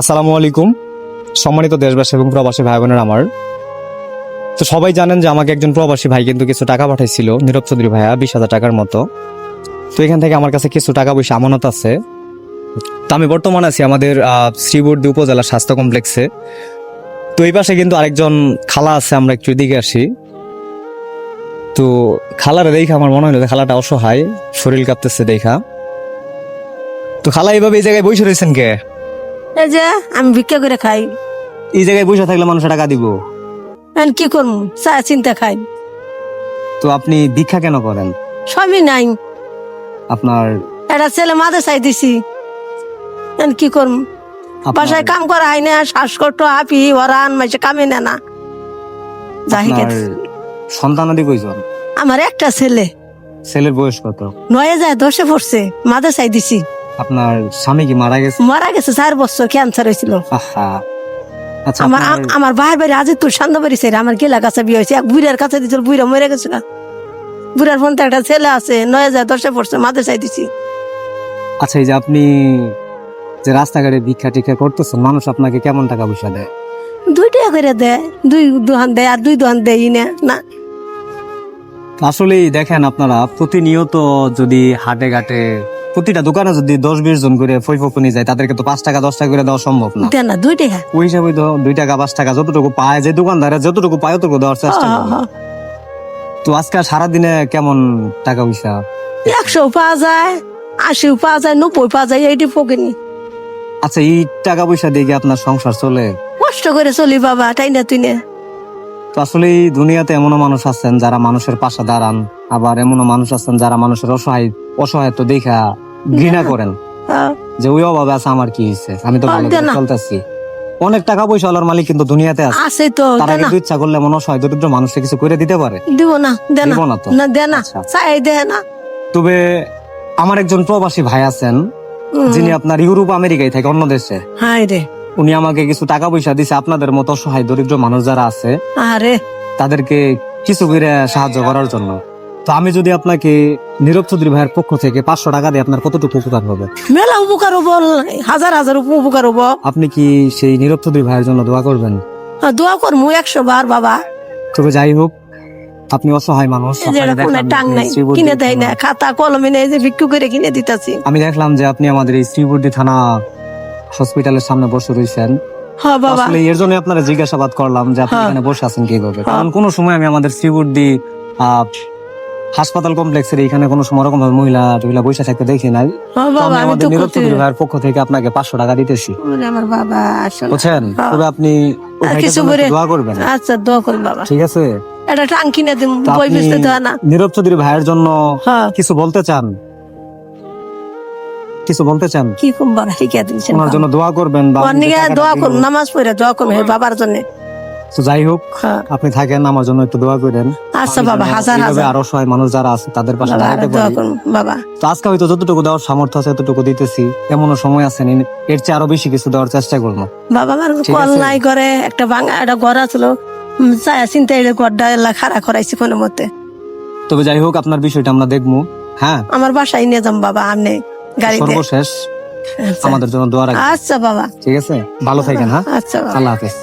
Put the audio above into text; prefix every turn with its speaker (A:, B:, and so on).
A: আসসালামু আলাইকুম সম্মানিত দেশবাসী এবং প্রবাসী ভাই বোনের আমার। তো সবাই জানেন যে আমাকে একজন প্রবাসী ভাই কিন্তু কিছু টাকা পাঠাইছিল, নীরব চৌধুরী ভাইয়া 20,000 টাকার মতো। তো এখান থেকে আমার কাছে কিছু টাকা পয়সা আমানত আছে। তো আমি বর্তমানে আছি আমাদের শ্রীবর্দী উপজেলা স্বাস্থ্য কমপ্লেক্সে। তো এই পাশে কিন্তু আরেকজন খালা আছে, আমরা একটু দিকে আসি। তো খালারে দেখে আমার মনে হলো যে খালাটা অসহায়, শরীর কাঁপতেছে দেখা। তো খালা এইভাবে এই জায়গায় বসে রয়েছেন কে?
B: এই যে আমি ভিক্ষা করে খাই।
A: এই জায়গায় বসে থাকলে মানুষ টাকা দিব?
B: এখন কি করবো, চা চিন্তা খাই।
A: তো আপনি ভিক্ষা কেন করেন?
B: সবই নাই।
A: আপনার
B: একটা ছেলে মাঝে চাই দিছি, এখন কি করবো। বাসায় কাম করা হয় না, শ্বাসকষ্ট হাপি ওরান মাসে কামে নেয় না। যাই
A: আপনার সন্তানাদি কয়জন?
B: আমার একটা ছেলে,
A: ছেলের বয়স কত?
B: 9 10 পড়ছে, মাঝে চাই দিছি।
A: আপনার স্বামী কি মারা গেছে?
B: মারা গেছে, 4 বছর ক্যান্সার হয়েছিল।
A: আহা, আচ্ছা
B: আমার
A: আপনার-
B: আমার ভাই বাড়ি আজ তোর সান্দ বাড়ি ছেড়ে আমার গেলা কাছে বিয়ে হয়েছে। এক বুড়ার কাছে দিছিল, বুড়া মরে গেছে। বুড়ার ফোন একটা ছেলে আছে, 9 10 পড়ছে, মাঝে চাই দিছি।
A: আচ্ছা, এই যে আপনি যে রাস্তাঘাটে ভিক্ষা টিক্ষা করতেছেন, মানুষ আপনাকে কেমন টাকা পয়সা দেয়?
B: 2 টাকা করে দেয়, 2 দোকান দেয় আর 2 দোকান দেয় না না।
A: আসলে দেখেন, আপনারা প্রতিনিয়ত যদি হাটে ঘাটে প্রতিটা দোকানে যদি 10-20 জন করে ফইফনি যায়, তাদেরকে তো 5 টাকা 10 টাকা করে দেওয়া সম্ভব না।
B: দেয় না 2 টাকা।
A: ওই হিসাবে তো 2 টাকা 5 টাকা যতটুকু পায়, যে দোকানদারে যতটুকু পায় ততটুকু দেওয়ার চেষ্টা করে। তো আজকে সারাদিনে কেমন টাকা পয়সা?
B: 100 পাওয়া যায়, 80 পাওয়া যায়, 90 পাওয়া যায়, এইটি ফকিনি।
A: আচ্ছা, এই টাকা পয়সা দিয়ে কি আপনার সংসার চলে?
B: কষ্ট করে চলি বাবা, তাই না তুই না।
A: তো আসলে এই দুনিয়াতে এমনও মানুষ আছেন যারা মানুষের পাশে দাঁড়ান, আবার এমনও মানুষ আছেন যারা মানুষের অসহায়ত্ব দেখা ঘৃণা করেন, যে ওই অভাবে আছে, আমার কি হয়েছে, আমি তো ভালো করে চলতেছি। অনেক টাকা পয়সা ওলার মালিক কিন্তু দুনিয়াতে আছে।
B: আছে তো,
A: তারা
B: দে না।
A: কিন্তু ইচ্ছা করলে এমন অসহায় দরিদ্র মানুষকে কিছু করে দিতে পারে।
B: দিব না, দে না,
A: দিব না তো?
B: না দে না,
A: আচ্ছা।
B: চাই দে না।
A: তবে আমার একজন প্রবাসী ভাই আছেন, যিনি আপনার ইউরোপ আমেরিকায় থাকে, অন্য দেশে।
B: হাই রে,
A: উনি আমাকে কিছু টাকা পয়সা দিছে, আপনাদের মতো অসহায় দরিদ্র মানুষ যারা আছে
B: আরে
A: তাদেরকে কিছু করে সাহায্য করার জন্য। তো আমি যদি আপনাকে নীরব চৌধুরী ভাইয়ের পক্ষ থেকে 500 টাকা দিই, আপনার কতটুকু উপকার হবে?
B: মেলা উপকার হবো, হাজার হাজার উপকার হবো।
A: আপনি কি সেই নীরব চৌধুরী ভাইয়ের জন্য দোয়া করবেন?
B: দোয়া করবো 100 বার বাবা।
A: তবে যাই হোক, আপনি অসহায় মানুষ।
B: এই যে
A: আপনাকে
B: কোনো
A: দেখলাম
B: টাং
A: যে
B: নাই,
A: শ্রীবর্দী
B: কিনে দেয় না,
A: থানা-
B: খাতা কলমে নেই, যে ভিক্ষু করে কিনে দিতেছি।
A: আমি দেখলাম যে আপনি আমাদের এই শ্রীবর্দী থানা হসপিটালের সামনে বসে রয়েছেন।
B: হ্যাঁ বাবা,
A: আসলে এর জন্য আপনারা জিজ্ঞাসাবাদ করলাম যে আপনি এখানে বসে আছেন কিভাবে। কারণ কোন সময় আমি আমাদের শ্রীবর্দী হাসপাতাল কমপ্লেক্সের এখানে কোনো সময় রকম মহিলা বসে থাকতে দেখি নাই।
B: হ্যাঁ
A: তো
B: বাবা,
A: আমি
B: আমি
A: আমাদের
B: তো
A: নীরব
B: করতে
A: চৌধুরী ভাইয়ের পক্ষ থেকে আপনাকে 500 টাকা দিতেছি,
B: ওরে আমার বাবা, আসলে
A: বুঝছেন? তবে আপনি ওই ভাইটার
B: কিছু
A: জন্য
B: করে
A: একটু দোয়া করবেন,
B: আচ্ছা দোয়া করুন বাবা।
A: ঠিক আছে?
B: একটা টাং কিনে দিন,
A: তো
B: বই
A: আপনি
B: বেচতে দেওয়া না।
A: নীরব চৌধুরী ভাইয়ের জন্য
B: হ্যাঁ,
A: কিছু বলতে চান? কিছু বলতে চান?
B: কি কম বাবা, শিখে দিয়েছেন।
A: ওনার জন্য দোয়া করবেন বা
B: ওর নিয়ে দোয়া করুন, নামাজ পড়ে দোয়া করুন হে বাবার জন্য।
A: তো যাই হোক,
B: হ্যাঁ,
A: আপনি থাকেন, আমার জন্য একটু দোয়া করেন।
B: আচ্ছা
A: আমি
B: বাবা,
A: যেন
B: হাজার
A: এইভাবে
B: হাজার
A: আরো সহায় মানুষ যারা আছে তাদের পাশে
B: বাবা,
A: দাঁড়াতে
B: দোয়া
A: পারি।
B: করুন বাবা।
A: তো আজকে হয়তো যতটুকু দেওয়ার সামর্থ্য আছে এতটুকু দিতেছি, এমনও সময় আছে এর চেয়ে আরো বেশি কিছু দেওয়ার চেষ্টা করবো।
B: বাবা আমার
A: ঠিক
B: কল
A: আছে।
B: নাই করে, একটা ভাঙা একটা ঘর আছিল, চিন্তা ঘরটা এলা খাড়া করাইছি কোনো মতে।
A: তবে যাই হোক, আপনার বিষয়টা আমরা দেখবো। হ্যাঁ,
B: আমার বাসায় নিয়ে যাম বাবা, আপনি গাড়ি দিয়ে।
A: সর্বশেষ
B: আচ্ছা।
A: আমাদের জন্য দোয়া রাখবেন,
B: আচ্ছা বাবা,
A: ঠিক আছে? ভালো থাকেন। হ্যাঁ,
B: আচ্ছা বাবা।
A: আল্লাহ হাফেজ।